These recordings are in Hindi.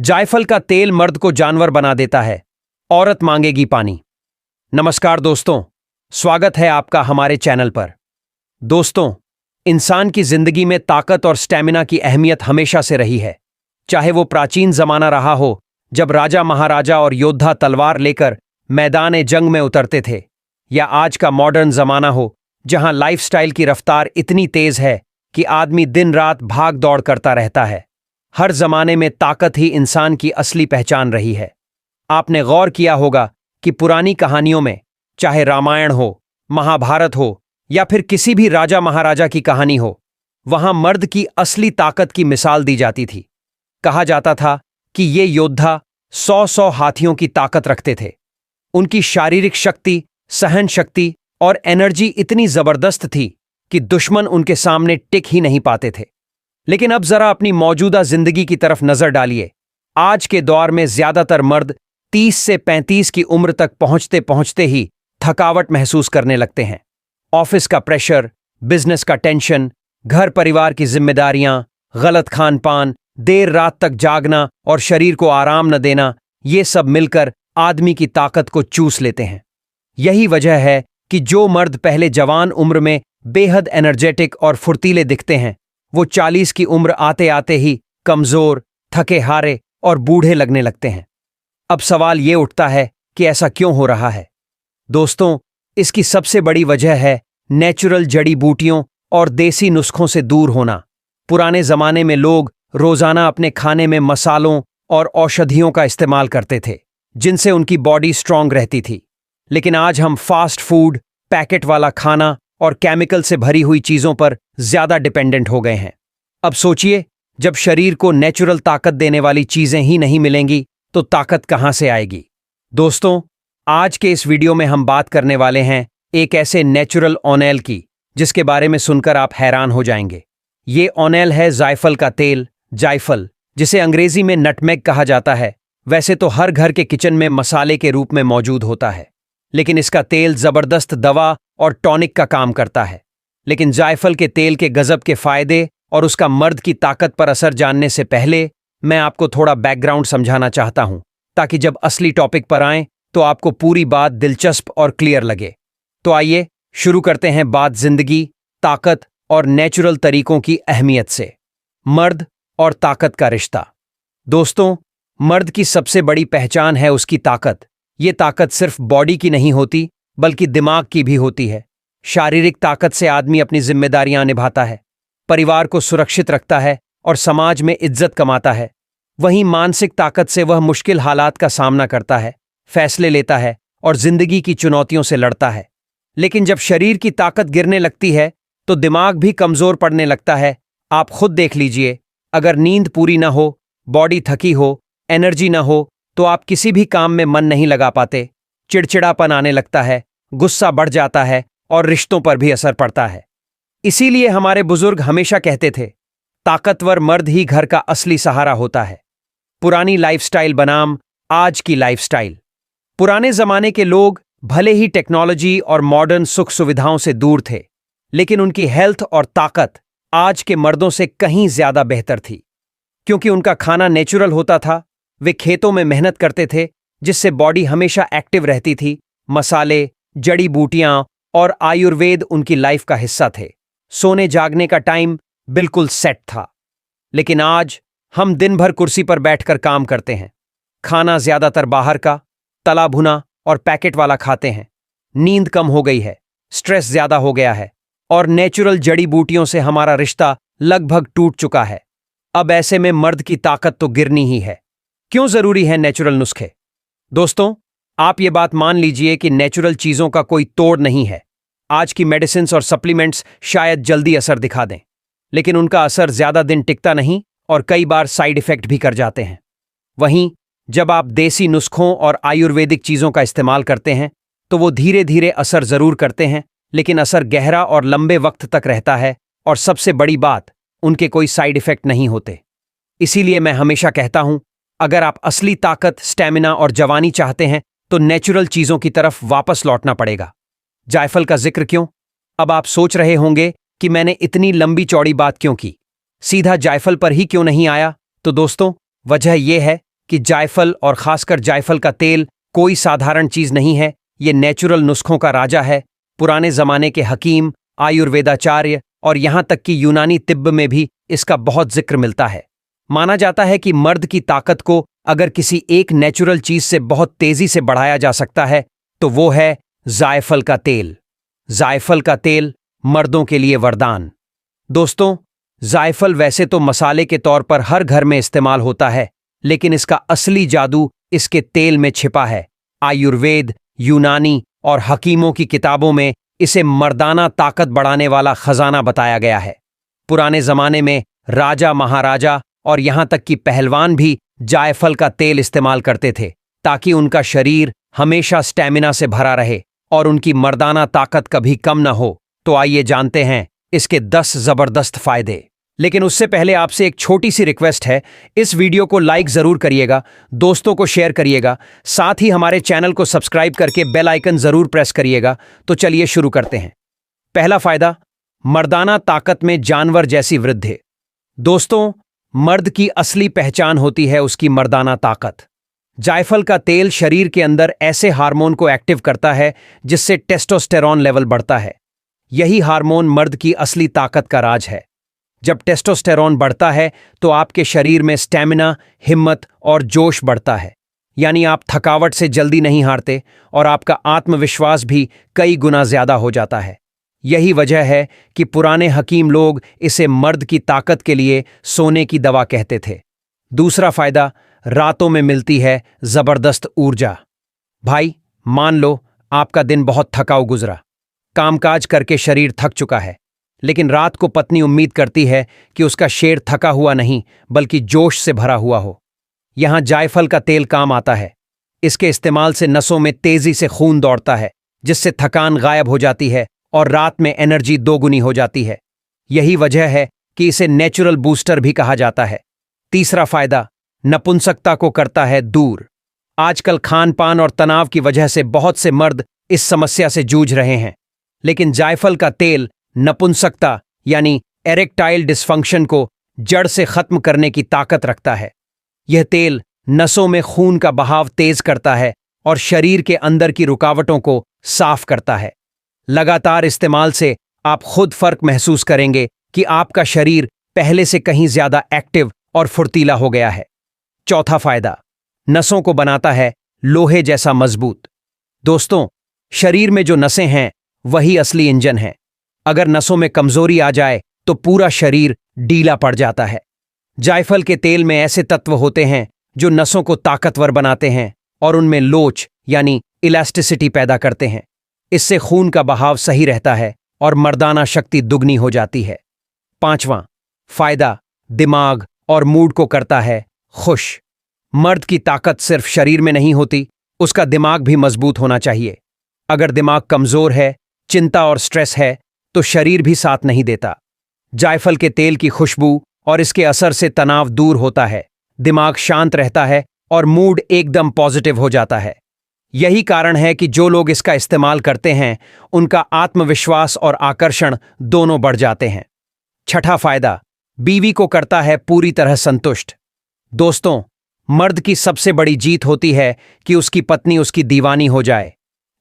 जायफल का तेल मर्द को जानवर बना देता है, औरत मांगेगी पानी। नमस्कार दोस्तों, स्वागत है आपका हमारे चैनल पर। दोस्तों, इंसान की जिंदगी में ताकत और स्टैमिना की अहमियत हमेशा से रही है। चाहे वो प्राचीन जमाना रहा हो, जब राजा महाराजा और योद्धा तलवार लेकर मैदान जंग में उतरते थे, या आज का मॉडर्न जमाना हो, जहां लाइफस्टाइल की रफ्तार इतनी तेज है कि आदमी दिन रात भाग दौड़ करता रहता है। हर जमाने में ताकत ही इंसान की असली पहचान रही है। आपने गौर किया होगा कि पुरानी कहानियों में, चाहे रामायण हो, महाभारत हो या फिर किसी भी राजा महाराजा की कहानी हो, वहां मर्द की असली ताकत की मिसाल दी जाती थी। कहा जाता था कि ये योद्धा 100 हाथियों की ताकत रखते थे। उनकी शारीरिक शक्ति, सहन शक्ति और एनर्जी इतनी जबरदस्त थी कि दुश्मन उनके सामने टिक ही नहीं पाते थे। लेकिन अब जरा अपनी मौजूदा जिंदगी की तरफ नजर डालिए। आज के दौर में ज्यादातर मर्द 30 से 35 की उम्र तक पहुंचते पहुंचते ही थकावट महसूस करने लगते हैं। ऑफिस का प्रेशर, बिजनेस का टेंशन, घर परिवार की जिम्मेदारियां, गलत खान पान, देर रात तक जागना और शरीर को आराम न देना, ये सब मिलकर आदमी की ताकत को चूस लेते हैं। यही वजह है कि जो मर्द पहले जवान उम्र में बेहद एनर्जेटिक और फुर्तीले दिखते हैं, वो 40 की उम्र आते आते ही कमजोर, थके हारे और बूढ़े लगने लगते हैं। अब सवाल ये उठता है कि ऐसा क्यों हो रहा है? दोस्तों, इसकी सबसे बड़ी वजह है नेचुरल जड़ी बूटियों और देसी नुस्खों से दूर होना। पुराने जमाने में लोग रोजाना अपने खाने में मसालों और औषधियों का इस्तेमाल करते थे, जिनसे उनकी बॉडी स्ट्रांग रहती थी। लेकिन आज हम फास्ट फूड, पैकेट वाला खाना और केमिकल से भरी हुई चीजों पर ज्यादा डिपेंडेंट हो गए हैं। अब सोचिए, जब शरीर को नेचुरल ताकत देने वाली चीजें ही नहीं मिलेंगी तो ताकत कहां से आएगी? दोस्तों, आज के इस वीडियो में हम बात करने वाले हैं एक ऐसे नेचुरल ऑनेल की, जिसके बारे में सुनकर आप हैरान हो जाएंगे। ये ऑनेल है जायफल का तेल, जायफल, जिसे अंग्रेजी में नटमेग कहा जाता है। वैसे तो हर घर के किचन में मसाले के रूप में मौजूद होता है, लेकिन इसका तेल जबरदस्त दवा और टॉनिक का काम करता है। लेकिन जायफल के तेल के गजब के फायदे और उसका मर्द की ताकत पर असर जानने से पहले मैं आपको थोड़ा बैकग्राउंड समझाना चाहता हूं, ताकि जब असली टॉपिक पर आएं तो आपको पूरी बात दिलचस्प और क्लियर लगे। तो आइए शुरू करते हैं बात जिंदगी, ताकत और नेचुरल तरीकों की अहमियत से। मर्द और ताकत का रिश्ता। दोस्तों, मर्द की सबसे बड़ी पहचान है उसकी ताकत। ये ताकत सिर्फ बॉडी की नहीं होती, बल्कि दिमाग की भी होती है। शारीरिक ताकत से आदमी अपनी जिम्मेदारियां निभाता है, परिवार को सुरक्षित रखता है और समाज में इज्जत कमाता है। वहीं मानसिक ताकत से वह मुश्किल हालात का सामना करता है, फैसले लेता है और जिंदगी की चुनौतियों से लड़ता है। लेकिन जब शरीर की ताकत गिरने लगती है तो दिमाग भी कमजोर पड़ने लगता है। आप खुद देख लीजिए, अगर नींद पूरी ना हो, बॉडी थकी हो, एनर्जी ना हो, तो आप किसी भी काम में मन नहीं लगा पाते। चिड़चिड़ापन आने लगता है, गुस्सा बढ़ जाता है और रिश्तों पर भी असर पड़ता है। इसीलिए हमारे बुजुर्ग हमेशा कहते थे, ताकतवर मर्द ही घर का असली सहारा होता है। पुरानी लाइफस्टाइल बनाम आज की लाइफस्टाइल। पुराने जमाने के लोग भले ही टेक्नोलॉजी और मॉडर्न सुख सुविधाओं से दूर थे, लेकिन उनकी हेल्थ और ताकत आज के मर्दों से कहीं ज्यादा बेहतर थी। क्योंकि उनका खाना नेचुरल होता था, वे खेतों में मेहनत करते थे, जिससे बॉडी हमेशा एक्टिव रहती थी। मसाले, जड़ी बूटियां और आयुर्वेद उनकी लाइफ का हिस्सा थे। सोने जागने का टाइम बिल्कुल सेट था। लेकिन आज हम दिन भर कुर्सी पर बैठकर काम करते हैं। खाना ज्यादातर बाहर का, तला भुना और पैकेट वाला खाते हैं। नींद कम हो गई है, स्ट्रेस ज्यादा हो गया है और नेचुरल जड़ी बूटियों से हमारा रिश्ता लगभग टूट चुका है। अब ऐसे में मर्द की ताकत तो गिरनी ही है। क्यों जरूरी है नेचुरल नुस्खे? दोस्तों, आप ये बात मान लीजिए कि नेचुरल चीजों का कोई तोड़ नहीं है। आज की मेडिसिन्स और सप्लीमेंट्स शायद जल्दी असर दिखा दें, लेकिन उनका असर ज्यादा दिन टिकता नहीं और कई बार साइड इफेक्ट भी कर जाते हैं। वहीं जब आप देसी नुस्खों और आयुर्वेदिक चीजों का इस्तेमाल करते हैं तो वो धीरे धीरे असर जरूर करते हैं, लेकिन असर गहरा और लंबे वक्त तक रहता है और सबसे बड़ी बात, उनके कोई साइड इफेक्ट नहीं होते। इसीलिए मैं हमेशा कहता हूं, अगर आप असली ताकत, स्टैमिना और जवानी चाहते हैं तो नेचुरल चीजों की तरफ वापस लौटना पड़ेगा। जायफल का जिक्र क्यों? अब आप सोच रहे होंगे कि मैंने इतनी लंबी चौड़ी बात क्यों की, सीधा जायफल पर ही क्यों नहीं आया? तो दोस्तों, वजह यह है कि जायफल और खासकर जायफल का तेल कोई साधारण चीज नहीं है। ये नेचुरल नुस्खों का राजा है। पुराने जमाने के हकीम, आयुर्वेदाचार्य और यहां तक कि यूनानी तिब्ब में भी इसका बहुत जिक्र मिलता है। माना जाता है कि मर्द की ताकत को अगर किसी एक नेचुरल चीज से बहुत तेजी से बढ़ाया जा सकता है तो वो है जायफल का तेल। जायफल का तेल मर्दों के लिए वरदान। दोस्तों, जायफल वैसे तो मसाले के तौर पर हर घर में इस्तेमाल होता है, लेकिन इसका असली जादू इसके तेल में छिपा है। आयुर्वेद, यूनानी और हकीमों की किताबों में इसे मर्दाना ताकत बढ़ाने वाला खजाना बताया गया है। पुराने जमाने में राजा, महाराजा और यहां तक कि पहलवान भी जायफल का तेल इस्तेमाल करते थे ताकि उनका शरीर हमेशा स्टैमिना से भरा रहे और उनकी मर्दाना ताकत कभी कम न हो। तो आइए जानते हैं इसके 10 जबरदस्त फायदे। लेकिन उससे पहले आपसे एक छोटी सी रिक्वेस्ट है, इस वीडियो को लाइक जरूर करिएगा, दोस्तों को शेयर करिएगा, साथ ही हमारे चैनल को सब्सक्राइब करके बेल आइकन जरूर प्रेस करिएगा। तो चलिए शुरू करते हैं। पहला फायदा, मर्दाना ताकत में जानवर जैसी वृद्धि। दोस्तों, मर्द की असली पहचान होती है उसकी मर्दाना ताकत। जायफल का तेल शरीर के अंदर ऐसे हार्मोन को एक्टिव करता है जिससे टेस्टोस्टेरॉन लेवल बढ़ता है। यही हार्मोन मर्द की असली ताकत का राज है। जब टेस्टोस्टेरॉन बढ़ता है तो आपके शरीर में स्टैमिना, हिम्मत और जोश बढ़ता है, यानी आप थकावट से जल्दी नहीं हारते और आपका आत्मविश्वास भी कई गुना ज्यादा हो जाता है। यही वजह है कि पुराने हकीम लोग इसे मर्द की ताकत के लिए सोने की दवा कहते थे। दूसरा फायदा, रातों में मिलती है जबरदस्त ऊर्जा। भाई, मान लो आपका दिन बहुत थकाऊ गुजरा, कामकाज करके शरीर थक चुका है, लेकिन रात को पत्नी उम्मीद करती है कि उसका शेर थका हुआ नहीं बल्कि जोश से भरा हुआ हो। यहां जायफल का तेल काम आता है। इसके इस्तेमाल से नसों में तेजी से खून दौड़ता है, जिससे थकान गायब हो जाती है और रात में एनर्जी दोगुनी हो जाती है। यही वजह है कि इसे नेचुरल बूस्टर भी कहा जाता है। तीसरा फायदा, नपुंसकता को करता है दूर। आजकल खान पान और तनाव की वजह से बहुत से मर्द इस समस्या से जूझ रहे हैं, लेकिन जायफल का तेल नपुंसकता यानी एरेक्टाइल डिस्फंक्शन को जड़ से खत्म करने की ताकत रखता है। यह तेल नसों में खून का बहाव तेज करता है और शरीर के अंदर की रुकावटों को साफ करता है। लगातार इस्तेमाल से आप खुद फर्क महसूस करेंगे कि आपका शरीर पहले से कहीं ज्यादा एक्टिव और फुर्तीला हो गया है। चौथा फायदा, नसों को बनाता है लोहे जैसा मजबूत। दोस्तों, शरीर में जो नसें हैं वही असली इंजन है। अगर नसों में कमजोरी आ जाए तो पूरा शरीर ढीला पड़ जाता है। जायफल के तेल में ऐसे तत्व होते हैं जो नसों को ताकतवर बनाते हैं और उनमें लोच यानी इलास्टिसिटी पैदा करते हैं। इससे खून का बहाव सही रहता है और मर्दाना शक्ति दुगनी हो जाती है। पांचवां फायदा, दिमाग और मूड को करता है खुश। मर्द की ताकत सिर्फ शरीर में नहीं होती, उसका दिमाग भी मजबूत होना चाहिए। अगर दिमाग कमजोर है, चिंता और स्ट्रेस है, तो शरीर भी साथ नहीं देता। जायफल के तेल की खुशबू और इसके असर से तनाव दूर होता है, दिमाग शांत रहता है और मूड एकदम पॉजिटिव हो जाता है। यही कारण है कि जो लोग इसका इस्तेमाल करते हैं उनका आत्मविश्वास और आकर्षण दोनों बढ़ जाते हैं। छठा फायदा, बीवी को करता है पूरी तरह संतुष्ट। दोस्तों, मर्द की सबसे बड़ी जीत होती है कि उसकी पत्नी उसकी दीवानी हो जाए।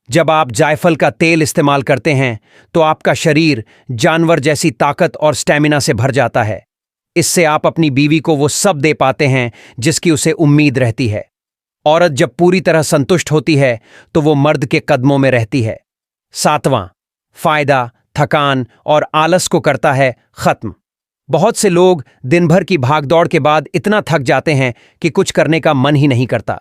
जब आप जायफल का तेल इस्तेमाल करते हैं तो आपका शरीर जानवर जैसी ताकत और स्टैमिना से भर जाता है। इससे आप अपनी बीवी को वो सब दे पाते हैं जिसकी उसे उम्मीद रहती है। औरत जब पूरी तरह संतुष्ट होती है तो वो मर्द के कदमों में रहती है। सातवां फायदा, थकान और आलस को करता है खत्म। बहुत से लोग दिन भर की भागदौड़ के बाद इतना थक जाते हैं कि कुछ करने का मन ही नहीं करता,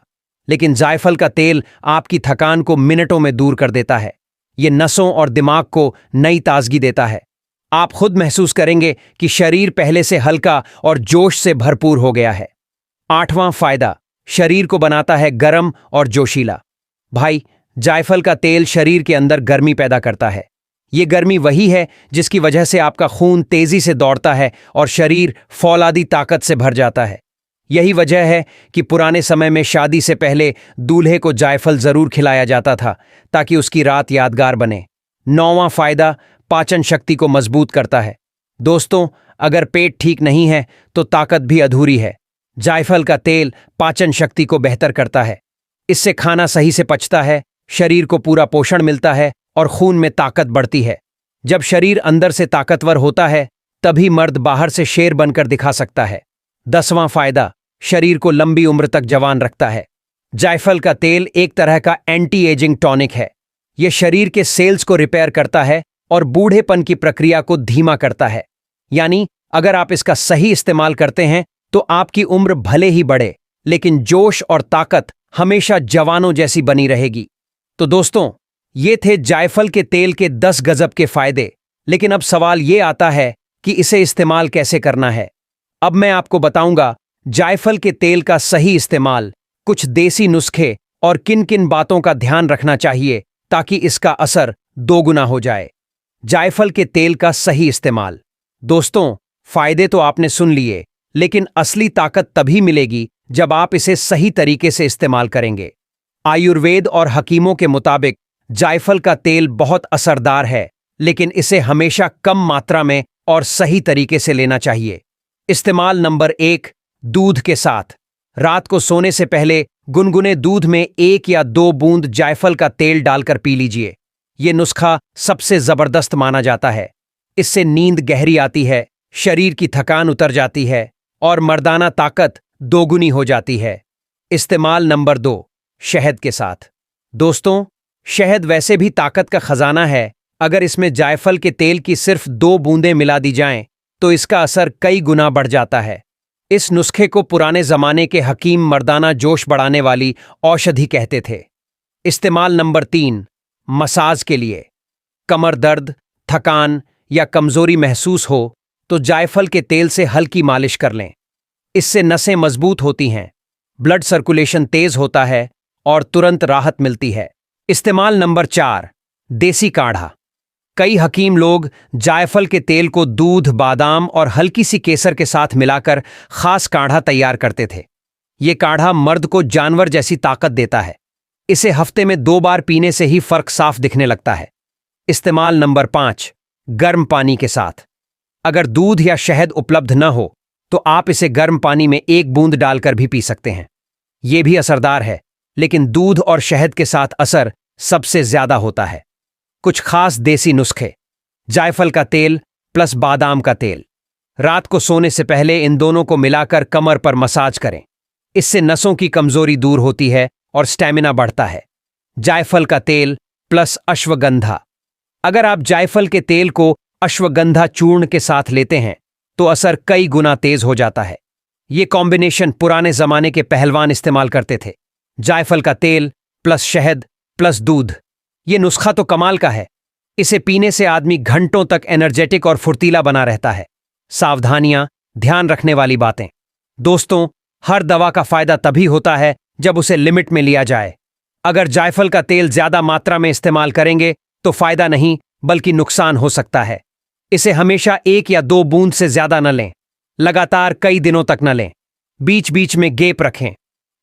लेकिन जायफल का तेल आपकी थकान को मिनटों में दूर कर देता है। ये नसों और दिमाग को नई ताजगी देता है। आप खुद महसूस करेंगे कि शरीर पहले से हल्का और जोश से भरपूर हो गया है। आठवां फायदा, शरीर को बनाता है गर्म और जोशीला। भाई, जायफल का तेल शरीर के अंदर गर्मी पैदा करता है। ये गर्मी वही है जिसकी वजह से आपका खून तेजी से दौड़ता है और शरीर फौलादी ताकत से भर जाता है। यही वजह है कि पुराने समय में शादी से पहले दूल्हे को जायफल जरूर खिलाया जाता था ताकि उसकी रात यादगार बने। नौवां फायदा, पाचन शक्ति को मजबूत करता है। दोस्तों, अगर पेट ठीक नहीं है तो ताकत भी अधूरी है। जायफल का तेल पाचन शक्ति को बेहतर करता है। इससे खाना सही से पचता है, शरीर को पूरा पोषण मिलता है और खून में ताकत बढ़ती है। जब शरीर अंदर से ताकतवर होता है तभी मर्द बाहर से शेर बनकर दिखा सकता है। 10वां फायदा, शरीर को लंबी उम्र तक जवान रखता है। जायफल का तेल एक तरह का एंटी एजिंग टॉनिक है। यह शरीर के सेल्स को रिपेयर करता है और बूढ़ेपन की प्रक्रिया को धीमा करता है। यानी अगर आप इसका सही इस्तेमाल करते हैं तो आपकी उम्र भले ही बढ़े लेकिन जोश और ताकत हमेशा जवानों जैसी बनी रहेगी। तो दोस्तों, ये थे जायफल के तेल के 10 गजब के फायदे। लेकिन अब सवाल ये आता है कि इसे इस्तेमाल कैसे करना है। अब मैं आपको बताऊंगा जायफल के तेल का सही इस्तेमाल, कुछ देसी नुस्खे और किन किन बातों का ध्यान रखना चाहिए ताकि इसका असर दोगुना हो जाए। जायफल के तेल का सही इस्तेमाल। दोस्तों, फायदे तो आपने सुन लिए, लेकिन असली ताकत तभी मिलेगी जब आप इसे सही तरीके से इस्तेमाल करेंगे। आयुर्वेद और हकीमों के मुताबिक जायफल का तेल बहुत असरदार है, लेकिन इसे हमेशा कम मात्रा में और सही तरीके से लेना चाहिए। इस्तेमाल नंबर 1, दूध के साथ। रात को सोने से पहले गुनगुने दूध में 1 या 2 बूंद जायफल का तेल डालकर पी लीजिए। ये नुस्खा सबसे जबरदस्त माना जाता है। इससे नींद गहरी आती है, शरीर की थकान उतर जाती है और मर्दाना ताकत दोगुनी हो जाती है। इस्तेमाल नंबर 2, शहद के साथ। दोस्तों, शहद वैसे भी ताकत का खजाना है। अगर इसमें जायफल के तेल की सिर्फ 2 बूंदें मिला दी जाएं तो इसका असर कई गुना बढ़ जाता है। इस नुस्खे को पुराने जमाने के हकीम मर्दाना जोश बढ़ाने वाली औषधि कहते थे। इस्तेमाल नंबर 3, मसाज के लिए। कमर दर्द, थकान या कमजोरी महसूस हो तो जायफल के तेल से हल्की मालिश कर लें। इससे नसें मजबूत होती हैं, ब्लड सर्कुलेशन तेज होता है और तुरंत राहत मिलती है। इस्तेमाल नंबर 4, देसी काढ़ा। कई हकीम लोग जायफल के तेल को दूध, बादाम और हल्की सी केसर के साथ मिलाकर खास काढ़ा तैयार करते थे। ये काढ़ा मर्द को जानवर जैसी ताकत देता है। इसे हफ्ते में 2 बार पीने से ही फर्क साफ दिखने लगता है। इस्तेमाल नंबर 5, गर्म पानी के साथ। अगर दूध या शहद उपलब्ध न हो तो आप इसे गर्म पानी में 1 बूंद डालकर भी पी सकते हैं। यह भी असरदार है, लेकिन दूध और शहद के साथ असर सबसे ज्यादा होता है। कुछ खास देसी नुस्खे। जायफल का तेल प्लस बादाम का तेल। रात को सोने से पहले इन दोनों को मिलाकर कमर पर मसाज करें। इससे नसों की कमजोरी दूर होती है और स्टैमिना बढ़ता है। जायफल का तेल प्लस अश्वगंधा। अगर आप जायफल के तेल को अश्वगंधा चूर्ण के साथ लेते हैं तो असर कई गुना तेज हो जाता है। ये कॉम्बिनेशन पुराने जमाने के पहलवान इस्तेमाल करते थे। जायफल का तेल प्लस शहद प्लस दूध। ये नुस्खा तो कमाल का है। इसे पीने से आदमी घंटों तक एनर्जेटिक और फुर्तीला बना रहता है। सावधानियां, ध्यान रखने वाली बातें। दोस्तों, हर दवा का फायदा तभी होता है जब उसे लिमिट में लिया जाए। अगर जायफल का तेल ज्यादा मात्रा में इस्तेमाल करेंगे तो फायदा नहीं बल्कि नुकसान हो सकता है। इसे हमेशा 1 या 2 बूंद से ज्यादा न लें। लगातार कई दिनों तक न लें। बीच बीच में गैप रखें।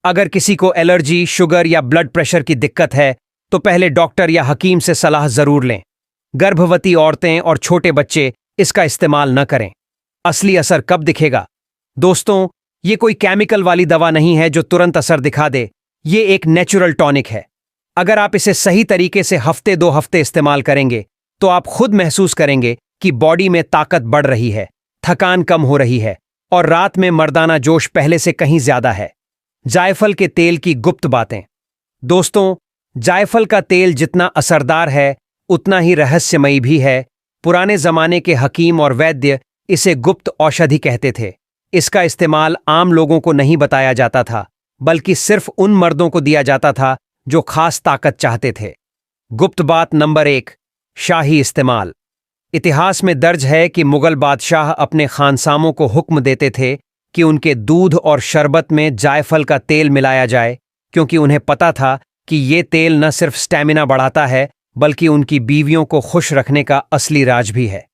अगर किसी को एलर्जी, शुगर या ब्लड प्रेशर की दिक्कत है तो पहले डॉक्टर या हकीम से सलाह जरूर लें। गर्भवती औरतें और छोटे बच्चे इसका इस्तेमाल न करें। असली असर कब दिखेगा? दोस्तों, ये कोई केमिकल वाली दवा नहीं है जो तुरंत असर दिखा दे। ये एक नेचुरल टॉनिक है। अगर आप इसे सही तरीके से हफ्ते 2 हफ्ते इस्तेमाल करेंगे तो आप खुद महसूस करेंगे कि बॉडी में ताकत बढ़ रही है, थकान कम हो रही है और रात में मर्दाना जोश पहले से कहीं ज्यादा है। जायफल के तेल की गुप्त बातें। दोस्तों, जायफल का तेल जितना असरदार है उतना ही रहस्यमयी भी है। पुराने जमाने के हकीम और वैद्य इसे गुप्त औषधि कहते थे। इसका इस्तेमाल आम लोगों को नहीं बताया जाता था, बल्कि सिर्फ उन मर्दों को दिया जाता था जो खास ताकत चाहते थे। गुप्त बात नंबर 1, शाही इस्तेमाल। इतिहास में दर्ज है कि मुगल बादशाह अपने खानसामों को हुक्म देते थे कि उनके दूध और शरबत में जायफल का तेल मिलाया जाए, क्योंकि उन्हें पता था कि ये तेल न सिर्फ स्टैमिना बढ़ाता है बल्कि उनकी बीवियों को खुश रखने का असली राज भी है।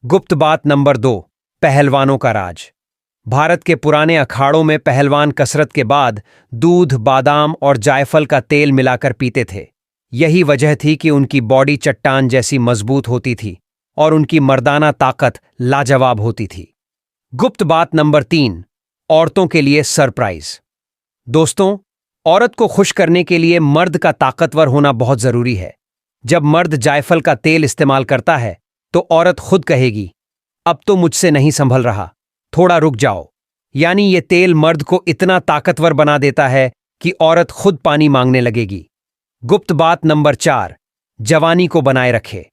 गुप्त बात नंबर 2, पहलवानों का राज। भारत के पुराने अखाड़ों में पहलवान कसरत के बाद दूध, बादाम और जायफल का तेल मिलाकर पीते थे। यही वजह थी कि उनकी बॉडी चट्टान जैसी मजबूत होती थी और उनकी मर्दाना ताकत लाजवाब होती थी। गुप्त बात नंबर 3, औरतों के लिए सरप्राइज। दोस्तों, औरत को खुश करने के लिए मर्द का ताकतवर होना बहुत जरूरी है। जब मर्द जायफल का तेल इस्तेमाल करता है तो औरत खुद कहेगी, अब तो मुझसे नहीं संभल रहा, थोड़ा रुक जाओ। यानी ये तेल मर्द को इतना ताकतवर बना देता है कि औरत खुद पानी मांगने लगेगी। गुप्त बात नंबर 4, जवानी को बनाए रखे।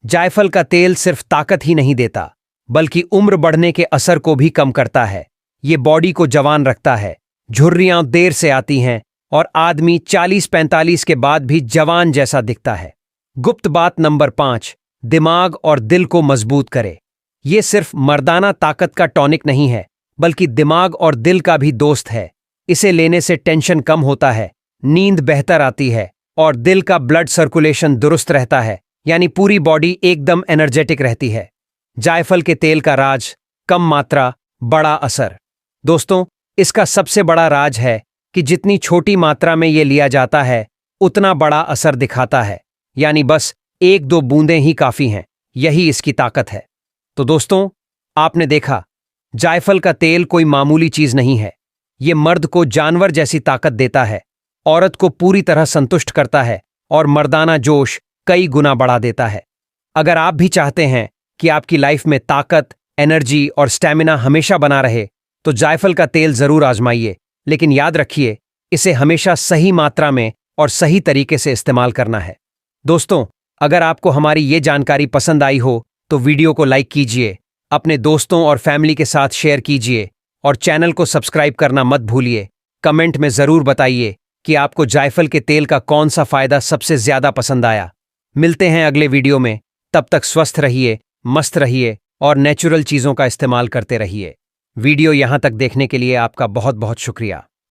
जायफल का तेल सिर्फ ताकत ही नहीं देता, बल्कि उम्र बढ़ने के असर को भी कम करता है। ये बॉडी को जवान रखता है, झुर्रियां देर से आती हैं और आदमी 40-45 के बाद भी जवान जैसा दिखता है। गुप्त बात नंबर 5, दिमाग और दिल को मजबूत करे। ये सिर्फ मर्दाना ताकत का टॉनिक नहीं है, बल्कि दिमाग और दिल का भी दोस्त है। इसे लेने से टेंशन कम होता है, नींद बेहतर आती है और दिल का ब्लड सर्कुलेशन दुरुस्त रहता है, यानी पूरी बॉडी एकदम एनर्जेटिक रहती है। जायफल के तेल का राज, कम मात्रा, बड़ा असर। दोस्तों, इसका सबसे बड़ा राज है कि जितनी छोटी मात्रा में ये लिया जाता है उतना बड़ा असर दिखाता है, यानी बस 1-2 बूंदें ही काफी हैं। यही इसकी ताकत है। तो दोस्तों, आपने देखा, जायफल का तेल कोई मामूली चीज नहीं है। ये मर्द को जानवर जैसी ताकत देता है, औरत को पूरी तरह संतुष्ट करता है और मर्दाना जोश कई गुना बढ़ा देता है। अगर आप भी चाहते हैं कि आपकी लाइफ में ताकत, एनर्जी और स्टैमिना हमेशा बना रहे, तो जायफल का तेल जरूर आजमाइए। लेकिन याद रखिए, इसे हमेशा सही मात्रा में और सही तरीके से इस्तेमाल करना है। दोस्तों, अगर आपको हमारी ये जानकारी पसंद आई हो तो वीडियो को लाइक कीजिए, अपने दोस्तों और फैमिली के साथ शेयर कीजिए और चैनल को सब्सक्राइब करना मत भूलिए। कमेंट में जरूर बताइए कि आपको जायफल के तेल का कौन सा फायदा सबसे ज्यादा पसंद आया। मिलते हैं अगले वीडियो में। तब तक स्वस्थ रहिए, मस्त रहिए और नेचुरल चीजों का इस्तेमाल करते रहिए। वीडियो यहां तक देखने के लिए आपका बहुत बहुत शुक्रिया।